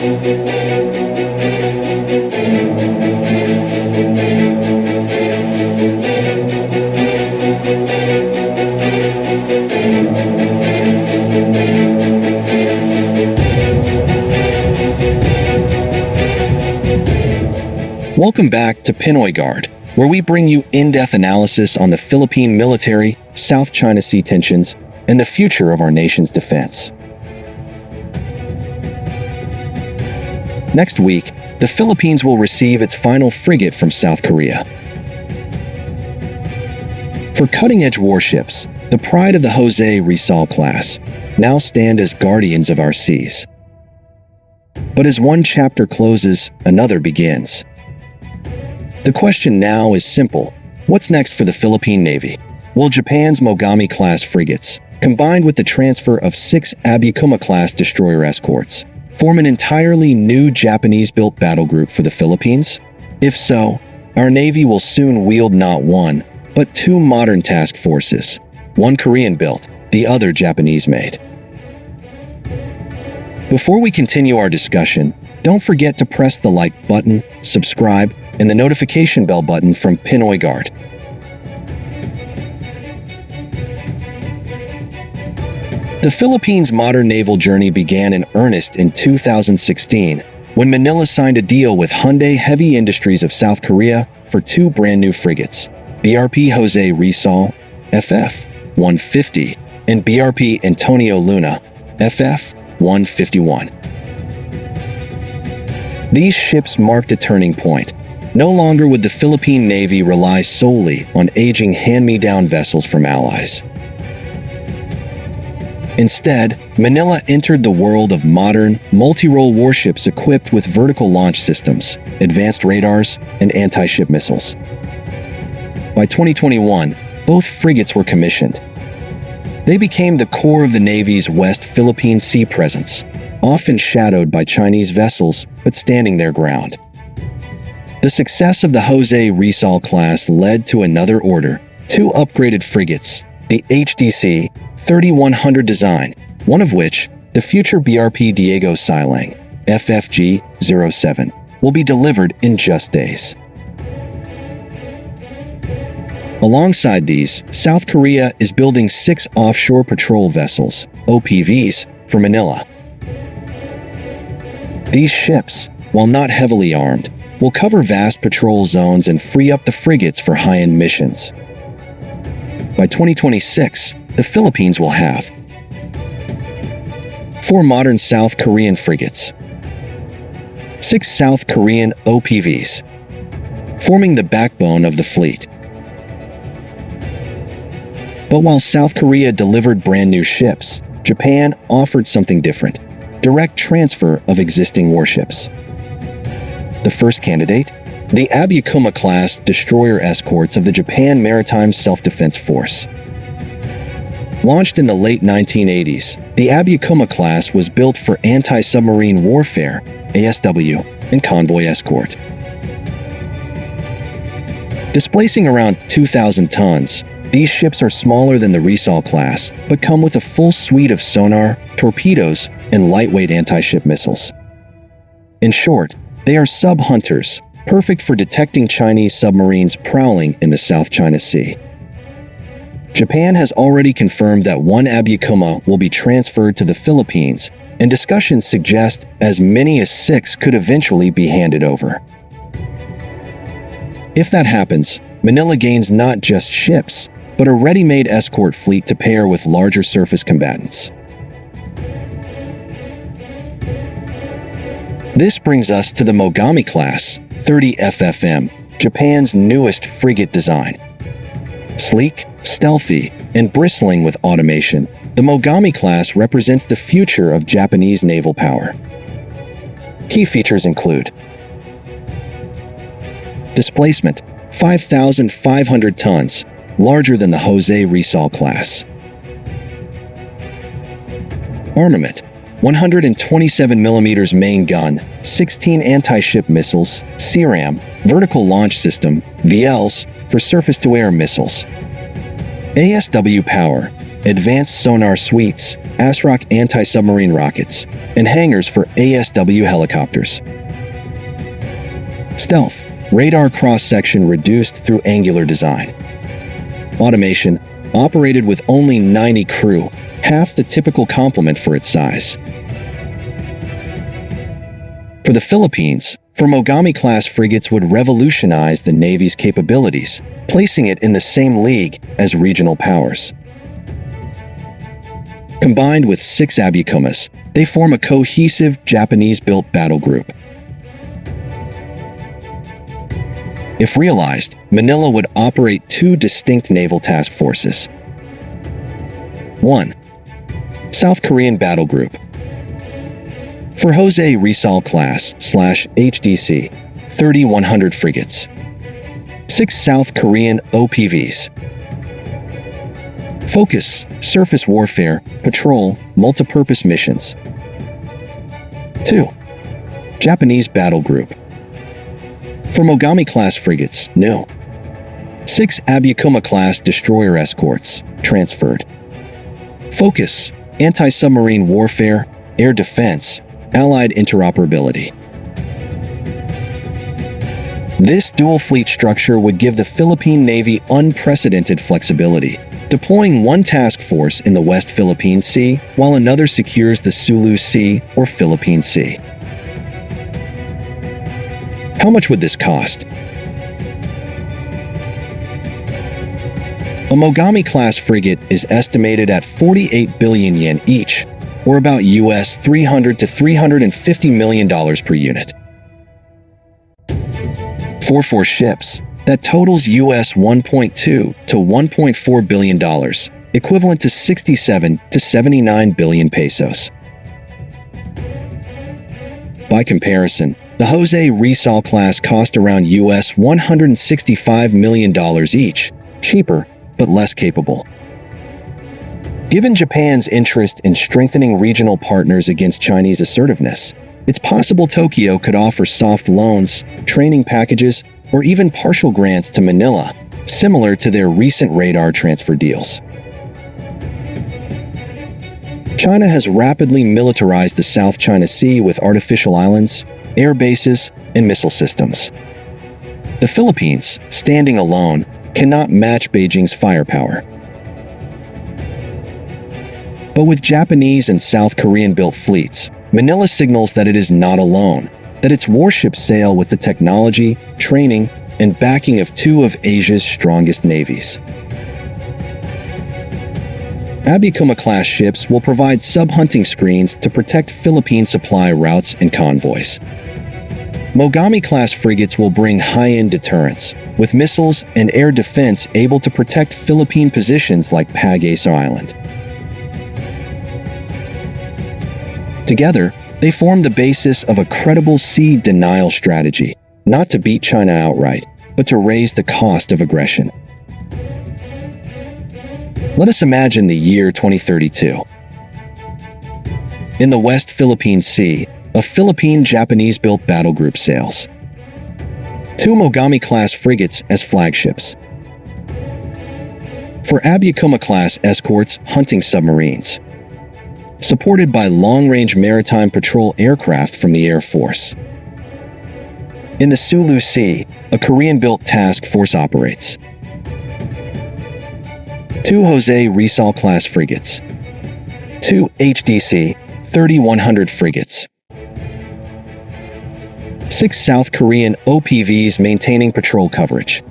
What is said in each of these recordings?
Welcome back to Pinoy Guard, where we bring you in-depth analysis on the Philippine military, South China Sea tensions, and the future of our nation's defense. Next week, the Philippines will receive its final frigate from South Korea. For cutting-edge warships, the pride of the Jose Rizal-class now stand as guardians of our seas. But as one chapter closes, another begins. The question now is simple. What's next for the Philippine Navy? Will Japan's Mogami-class frigates, combined with the transfer of 6 Abukuma-class destroyer escorts, form an entirely new Japanese-built battle group for the Philippines? If so, our Navy will soon wield not one, but 2 modern task forces, one Korean-built, the other Japanese-made. Before we continue our discussion, don't forget to press the like button, subscribe, and the notification bell button from Pinoy Guard. The Philippines' modern naval journey began in earnest in 2016 when Manila signed a deal with Hyundai Heavy Industries of South Korea for 2 brand-new frigates, BRP Jose Rizal, FF-150, and BRP Antonio Luna, FF-151. These ships marked a turning point. No longer would the Philippine Navy rely solely on aging hand-me-down vessels from allies. Instead, Manila entered the world of modern, multi-role warships equipped with vertical launch systems, advanced radars, and anti-ship missiles. By 2021, both frigates were commissioned. They became the core of the Navy's West Philippine Sea presence, often shadowed by Chinese vessels but standing their ground. The success of the Jose Rizal-class led to another order, 2 upgraded frigates, the HDC 3100 design, one of which, the future BRP Diego Silang, FFG-07, will be delivered in just days. Alongside these, South Korea is building 6 Offshore Patrol Vessels, OPVs, for Manila. These ships, while not heavily armed, will cover vast patrol zones and free up the frigates for high-end missions. By 2026, the Philippines will have 4 modern South Korean frigates, 6 South Korean OPVs, forming the backbone of the fleet. But while South Korea delivered brand new ships, Japan offered something different: direct transfer of existing warships. The first candidate? The Abukuma-class destroyer escorts of the Japan Maritime Self-Defense Force. Launched in the late 1980s, the Abukuma-class was built for anti-submarine warfare, ASW, and convoy escort. Displacing around 2,000 tons, these ships are smaller than the Rizal-class, but come with a full suite of sonar, torpedoes, and lightweight anti-ship missiles. In short, they are sub-hunters, perfect for detecting Chinese submarines prowling in the South China Sea. Japan has already confirmed that 1 Abukuma will be transferred to the Philippines, and discussions suggest as many as 6 could eventually be handed over. If that happens, Manila gains not just ships, but a ready-made escort fleet to pair with larger surface combatants. This brings us to the Mogami-class, 30 FFM, Japan's newest frigate design. Sleek, stealthy, and bristling with automation, the Mogami-class represents the future of Japanese naval power. Key features include displacement, 5,500 tons, larger than the Jose Rizal-class. Armament, 127mm main gun, 16 anti-ship missiles, CRAM, vertical launch system, VLs, for surface-to-air missiles. ASW power, advanced sonar suites, ASROC anti-submarine rockets, and hangars for ASW helicopters. Stealth, radar cross-section reduced through angular design. Automation, operated with only 90 crew, half the typical complement for its size. For the Philippines, Mogami-class frigates would revolutionize the Navy's capabilities, placing it in the same league as regional powers. Combined with 6 Abukumas, they form a cohesive Japanese-built battle group. If realized, Manila would operate 2 distinct naval task forces. 1. South Korean Battle Group. For Jose Rizal-class /HDC, 3,100 frigates. 6 South Korean OPVs. Focus, surface warfare, patrol, multipurpose missions. 2. Japanese Battle Group. For Mogami-class frigates, no. 6 Abukuma-class destroyer escorts, transferred. Focus, anti-submarine warfare, air defense, allied interoperability. This dual fleet structure would give the Philippine Navy unprecedented flexibility, deploying one task force in the West Philippine Sea while another secures the Sulu Sea or Philippine Sea. How much would this cost? A Mogami-class frigate is estimated at 48 billion yen each, or about US $300 to $350 million per unit. For 4 ships, that totals US $1.2 to $1.4 billion, equivalent to 67 to 79 billion pesos. By comparison, the Jose Rizal-class cost around US $165 million each, cheaper but less capable. Given Japan's interest in strengthening regional partners against Chinese assertiveness, it's possible Tokyo could offer soft loans, training packages, or even partial grants to Manila, similar to their recent radar transfer deals. China has rapidly militarized the South China Sea with artificial islands, air bases, and missile systems. The Philippines, standing alone, cannot match Beijing's firepower. But with Japanese and South Korean-built fleets, Manila signals that it is not alone, that its warships sail with the technology, training, and backing of 2 of Asia's strongest navies. Abukuma-class ships will provide sub-hunting screens to protect Philippine supply routes and convoys. Mogami-class frigates will bring high-end deterrence, with missiles and air defense able to protect Philippine positions like Pag-asa Island. Together, they form the basis of a credible sea denial strategy, not to beat China outright, but to raise the cost of aggression. Let us imagine the year 2032. In the West Philippine Sea, a Philippine-Japanese-built battle group sails. 2 Mogami-class frigates as flagships. For Abukuma-class escorts, hunting submarines. Supported by long-range maritime patrol aircraft from the Air Force. In the Sulu Sea, a Korean-built task force operates. 2 Jose Rizal-class frigates. 2 HDC 3,100 frigates. 6 South Korean OPVs maintaining patrol coverage.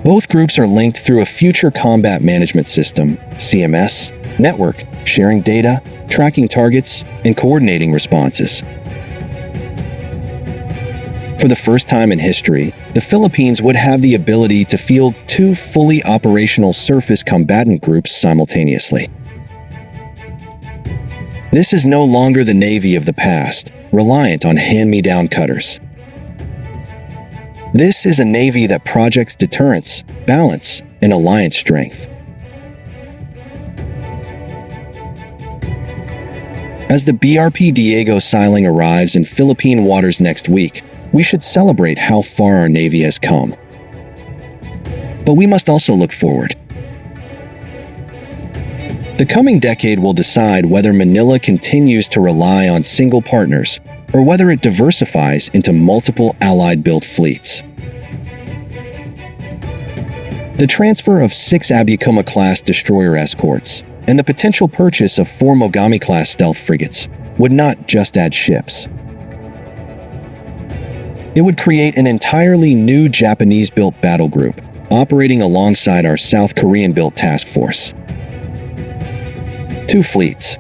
Both groups are linked through a future combat management system, CMS, network, sharing data, tracking targets, and coordinating responses. For the first time in history, the Philippines would have the ability to field 2 fully operational surface combatant groups simultaneously. This is no longer the Navy of the past, reliant on hand-me-down cutters. This is a Navy that projects deterrence, balance, and alliance strength. As the BRP Diego Silang arrives in Philippine waters next week, we should celebrate how far our Navy has come. But we must also look forward. The coming decade will decide whether Manila continues to rely on single partners or whether it diversifies into multiple Allied-built fleets. The transfer of 6 Abukuma-class destroyer escorts and the potential purchase of 4 Mogami-class stealth frigates would not just add ships. It would create an entirely new Japanese-built battle group operating alongside our South Korean-built task force. 2 fleets,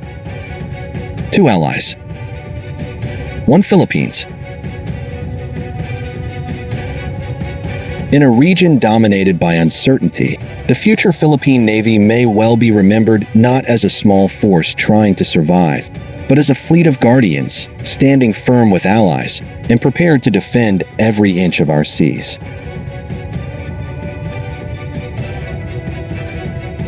2 allies, 1 Philippines. In a region dominated by uncertainty, the future Philippine Navy may well be remembered not as a small force trying to survive, but as a fleet of guardians, standing firm with allies and prepared to defend every inch of our seas.